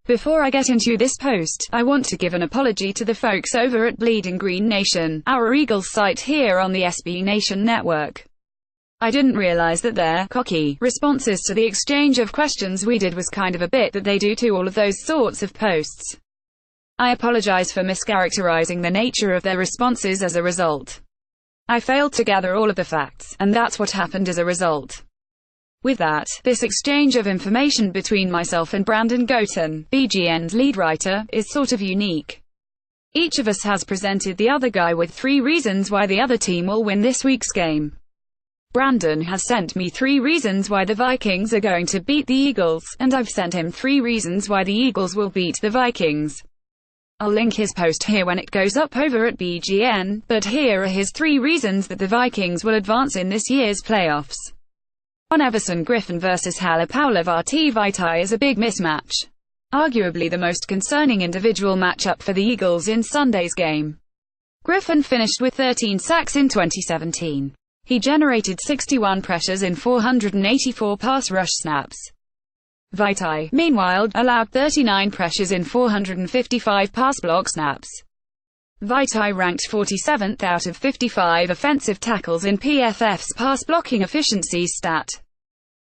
Before I get into this post, I want to give an apology to the folks over at Bleeding Green Nation, our Eagles site here on the SB Nation network. I didn't realize that their cocky responses to the exchange of questions we did was kind of a bit that they do to all of those sorts of posts. I apologize for mischaracterizing the nature of their responses as a result. I failed to gather all of the facts, and that's what happened as a result. With that, this exchange of information between myself and Brandon Goten, BGN's lead writer, is sort of unique. Each of us has presented the other guy with 3 reasons why the other team will win this week's game. Brandon has sent me 3 reasons why the Vikings are going to beat the Eagles, and I've sent him 3 reasons why the Eagles will beat the Vikings. I'll link his post here when it goes up over at BGN, but here are his 3 reasons that the Vikings will advance in this year's playoffs. On Everson Griffin vs Halapoulivaati Vaitai is a big mismatch. Arguably the most concerning individual matchup for the Eagles in Sunday's game. Griffin finished with 13 sacks in 2017. He generated 61 pressures in 484 pass rush snaps. Vaitai, meanwhile, allowed 39 pressures in 455 pass block snaps. Vaitai ranked 47th out of 55 offensive tackles in PFF's pass blocking efficiency stat.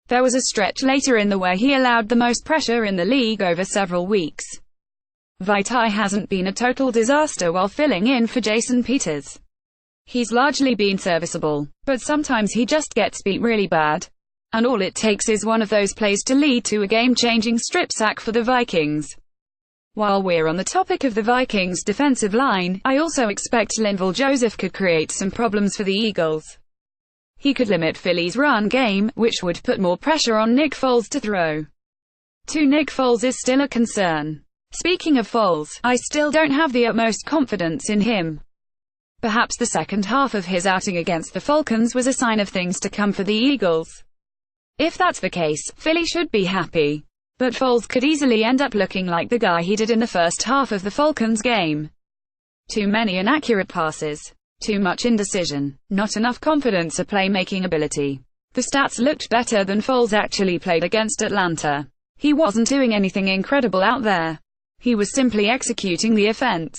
There was a stretch later in the where he allowed the most pressure in the league over several weeks. Vaitai hasn't been a total disaster while filling in for Jason Peters. He's largely been serviceable, but sometimes he just gets beat really bad. And all it takes is one of those plays to lead to a game-changing strip sack for the Vikings. While we're on the topic of the Vikings' defensive line, I also expect Linval Joseph could create some problems for the Eagles. He could limit Philly's run game, which would put more pressure on Nick Foles to throw. Nick Foles is still a concern. Speaking of Foles, I still don't have the utmost confidence in him. Perhaps the second half of his outing against the Falcons was a sign of things to come for the Eagles. If that's the case, Philly should be happy. But Foles could easily end up looking like the guy he did in the first half of the Falcons game. Too many inaccurate passes. Too much indecision. Not enough confidence or playmaking ability. The stats looked better than Foles actually played against Atlanta. He wasn't doing anything incredible out there. He was simply executing the offense.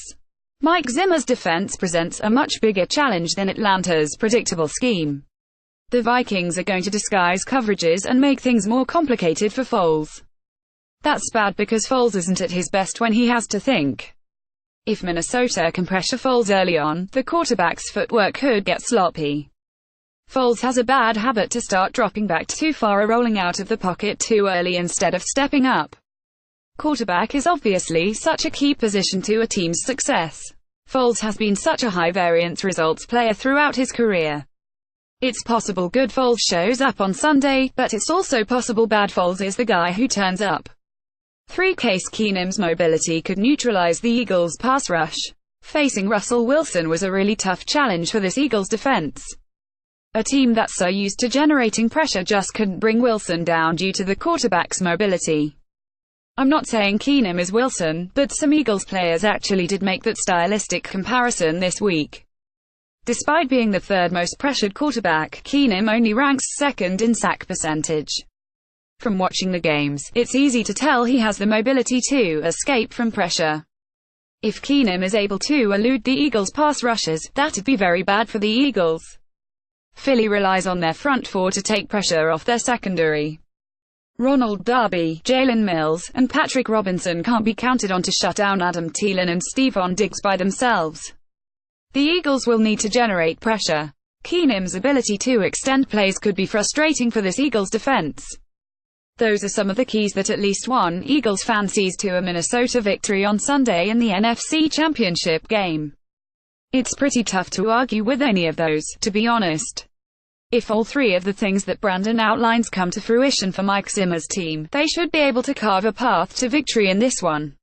Mike Zimmer's defense presents a much bigger challenge than Atlanta's predictable scheme. The Vikings are going to disguise coverages and make things more complicated for Foles. That's bad because Foles isn't at his best when he has to think. If Minnesota can pressure Foles early on, the quarterback's footwork could get sloppy. Foles has a bad habit to start dropping back too far or rolling out of the pocket too early instead of stepping up. Quarterback is obviously such a key position to a team's success. Foles has been such a high-variance results player throughout his career. It's possible good Foles shows up on Sunday, but it's also possible bad Foles is the guy who turns up. Case Keenum's mobility could neutralize the Eagles' pass rush. Facing Russell Wilson was a really tough challenge for this Eagles defense. A team that's so used to generating pressure just couldn't bring Wilson down due to the quarterback's mobility. I'm not saying Keenum is Wilson, but some Eagles players actually did make that stylistic comparison this week. Despite being the 3rd most pressured quarterback, Keenum only ranks 2nd in sack percentage. From watching the games, it's easy to tell he has the mobility to escape from pressure. If Keenum is able to elude the Eagles' pass rushes, that'd be very bad for the Eagles. Philly relies on their front 4 to take pressure off their secondary. Ronald Darby, Jalen Mills, and Patrick Robinson can't be counted on to shut down Adam Thielen and Stephon Diggs by themselves. The Eagles will need to generate pressure. Keenum's ability to extend plays could be frustrating for this Eagles defense. Those are some of the keys that at least one Eagles fan sees to a Minnesota victory on Sunday in the NFC Championship game. It's pretty tough to argue with any of those, to be honest. If all 3 of the things that Brandon outlines come to fruition for Mike Zimmer's team, they should be able to carve a path to victory in this one.